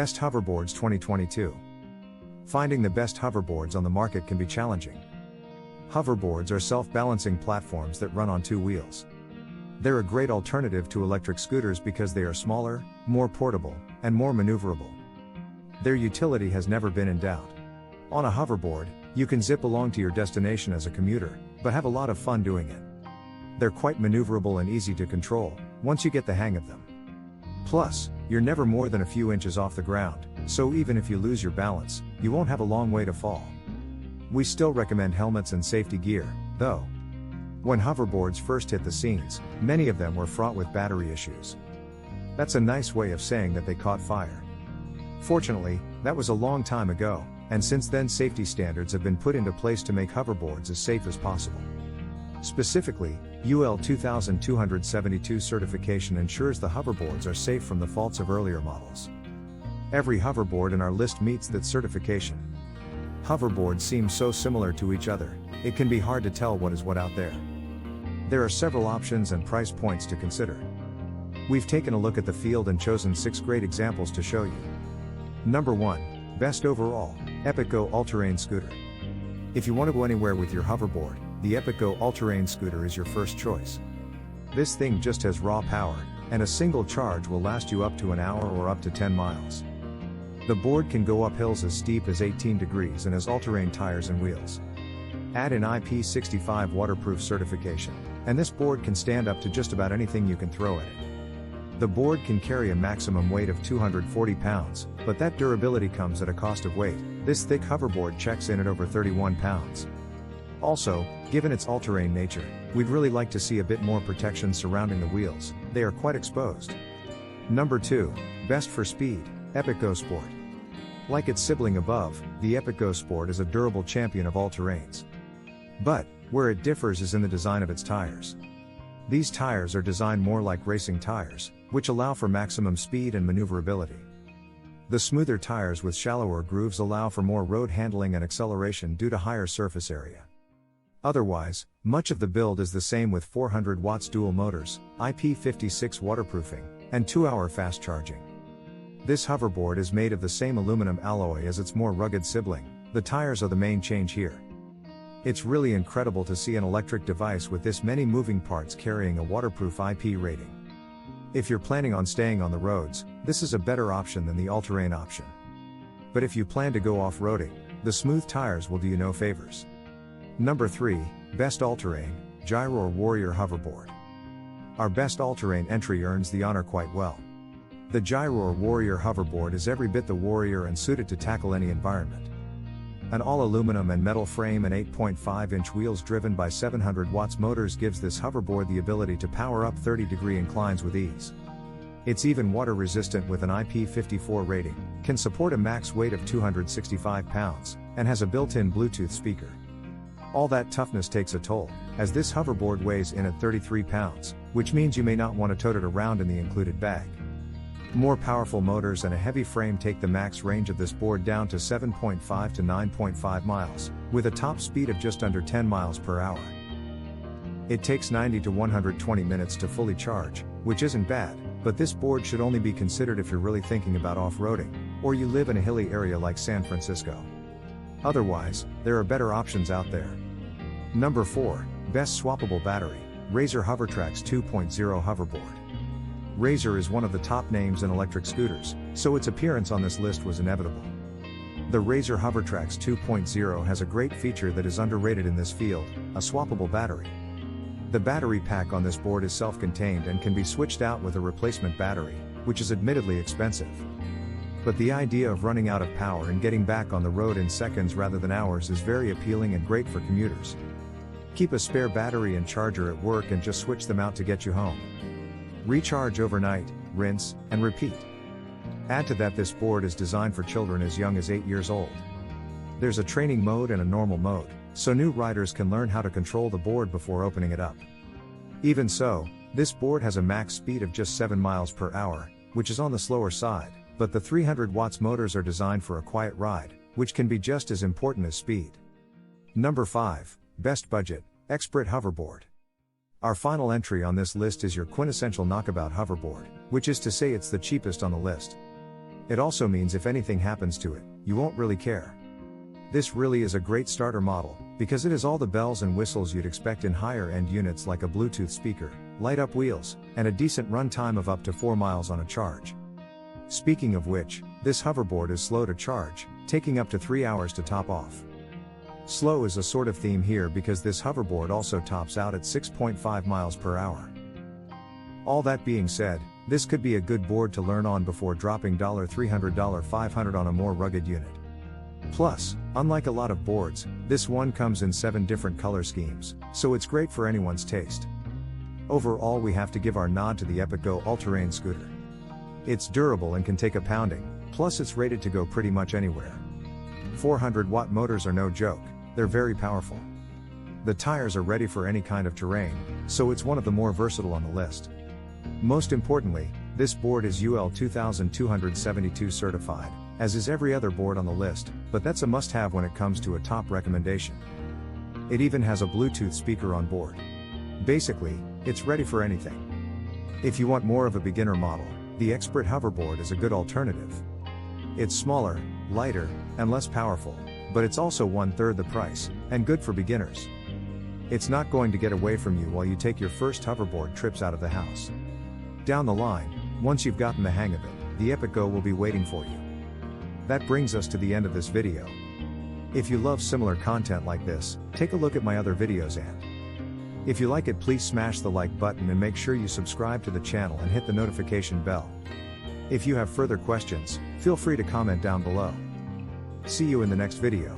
Best Hoverboards 2022. Finding the best hoverboards on the market can be challenging. Hoverboards are self-balancing platforms that run on two wheels. They're a great alternative to electric scooters because they are smaller, more portable, and more maneuverable. Their utility has never been in doubt. On a hoverboard, you can zip along to your destination as a commuter, but have a lot of fun doing it. They're quite maneuverable and easy to control, once you get the hang of them. Plus, you're never more than a few inches off the ground, so even if you lose your balance, you won't have a long way to fall. We still recommend helmets and safety gear, though. When hoverboards first hit the scenes, many of them were fraught with battery issues. That's a nice way of saying that they caught fire. Fortunately, that was a long time ago, and since then safety standards have been put into place to make hoverboards as safe as possible. Specifically, UL 2272 certification ensures the hoverboards are safe from the faults of earlier models. Every hoverboard in our list meets that certification. Hoverboards seem so similar to each other, it can be hard to tell what is what out there. There are several options and price points to consider. We've taken a look at the field and chosen 6 great examples to show you. Number 1. Best overall, EPIKGO All-Terrain Scooter. If you want to go anywhere with your hoverboard, the EPIKGO All-Terrain Scooter is your first choice. This thing just has raw power, and a single charge will last you up to an hour or up to 10 miles. The board can go up hills as steep as 18 degrees and has all-terrain tires and wheels. Add in IP65 waterproof certification, and this board can stand up to just about anything you can throw at it. The board can carry a maximum weight of 240 pounds, but that durability comes at a cost of weight. This thick hoverboard checks in at over 31 pounds. Also, given its all-terrain nature, we'd really like to see a bit more protection surrounding the wheels, they are quite exposed. Number 2. Best for speed, EPIKGO Sport. Like its sibling above, the EPIKGO Sport is a durable champion of all terrains. But, where it differs is in the design of its tires. These tires are designed more like racing tires, which allow for maximum speed and maneuverability. The smoother tires with shallower grooves allow for more road handling and acceleration due to higher surface area. Otherwise, much of the build is the same with 400 watts dual motors, IP56 waterproofing, and 2-hour fast charging. This hoverboard is made of the same aluminum alloy as its more rugged sibling. The tires are the main change here. It's really incredible to see an electric device with this many moving parts carrying a waterproof IP rating. If you're planning on staying on the roads, this is a better option than the all-terrain option. But if you plan to go off-roading, the smooth tires will do you no favors. Number 3, Best All-Terrain, Gyroor Warrior Hoverboard. Our best all-terrain entry earns the honor quite well. The Gyroor Warrior Hoverboard is every bit the Warrior and suited to tackle any environment. An all-aluminum and metal frame and 8.5-inch wheels driven by 700 watts motors gives this hoverboard the ability to power up 30-degree inclines with ease. It's even water-resistant with an IP54 rating, can support a max weight of 265 pounds, and has a built-in Bluetooth speaker. All that toughness takes a toll, as this hoverboard weighs in at 33 pounds, which means you may not want to tote it around in the included bag. More powerful motors and a heavy frame take the max range of this board down to 7.5 to 9.5 miles, with a top speed of just under 10 miles per hour. It takes 90 to 120 minutes to fully charge, which isn't bad, but this board should only be considered if you're really thinking about off-roading, or you live in a hilly area like San Francisco. Otherwise, there are better options out there. Number 4, Best Swappable Battery, Razor Hovertrax 2.0 Hoverboard. Razor is one of the top names in electric scooters, so its appearance on this list was inevitable. The Razor Hovertrax 2.0 has a great feature that is underrated in this field, a swappable battery. The battery pack on this board is self-contained and can be switched out with a replacement battery, which is admittedly expensive. But the idea of running out of power and getting back on the road in seconds rather than hours is very appealing and great for commuters. Keep a spare battery and charger at work and just switch them out to get you home. Recharge overnight, rinse, and repeat. Add to that, this board is designed for children as young as 8 years old. There's a training mode and a normal mode, so new riders can learn how to control the board before opening it up. Even so, this board has a max speed of just 7 miles per hour, which is on the slower side, but the 300 watts motors are designed for a quiet ride, which can be just as important as speed. Number 5, Best Budget, Xprit Hoverboard. Our final entry on this list is your quintessential knockabout hoverboard, which is to say it's the cheapest on the list. It also means if anything happens to it, you won't really care. This really is a great starter model, because it has all the bells and whistles you'd expect in higher-end units like a Bluetooth speaker, light-up wheels, and a decent run time of up to 4 miles on a charge. Speaking of which, this hoverboard is slow to charge, taking up to 3 hours to top off. Slow is a sort of theme here because this hoverboard also tops out at 6.5 miles per hour. All that being said, this could be a good board to learn on before dropping $300, $500 on a more rugged unit. Plus, unlike a lot of boards, this one comes in 7 different color schemes, so it's great for anyone's taste. Overall, we have to give our nod to the EPIKGO all-terrain scooter. It's durable and can take a pounding, plus it's rated to go pretty much anywhere. 400-watt motors are no joke, they're very powerful. The tires are ready for any kind of terrain, so it's one of the more versatile on the list. Most importantly, this board is UL 2272 certified, as is every other board on the list, but that's a must-have when it comes to a top recommendation. It even has a Bluetooth speaker on board. Basically, it's ready for anything. If you want more of a beginner model, the Xprit hoverboard is a good alternative. It's smaller, lighter, and less powerful, but it's also 1/3 the price, and good for beginners. It's not going to get away from you while you take your first hoverboard trips out of the house. Down the line, once you've gotten the hang of it, the EPIKGO will be waiting for you. That brings us to the end of this video. If you love similar content like this, take a look at my other videos and if you like it, please smash the like button and make sure you subscribe to the channel and hit the notification bell. If you have further questions, feel free to comment down below. See you in the next video.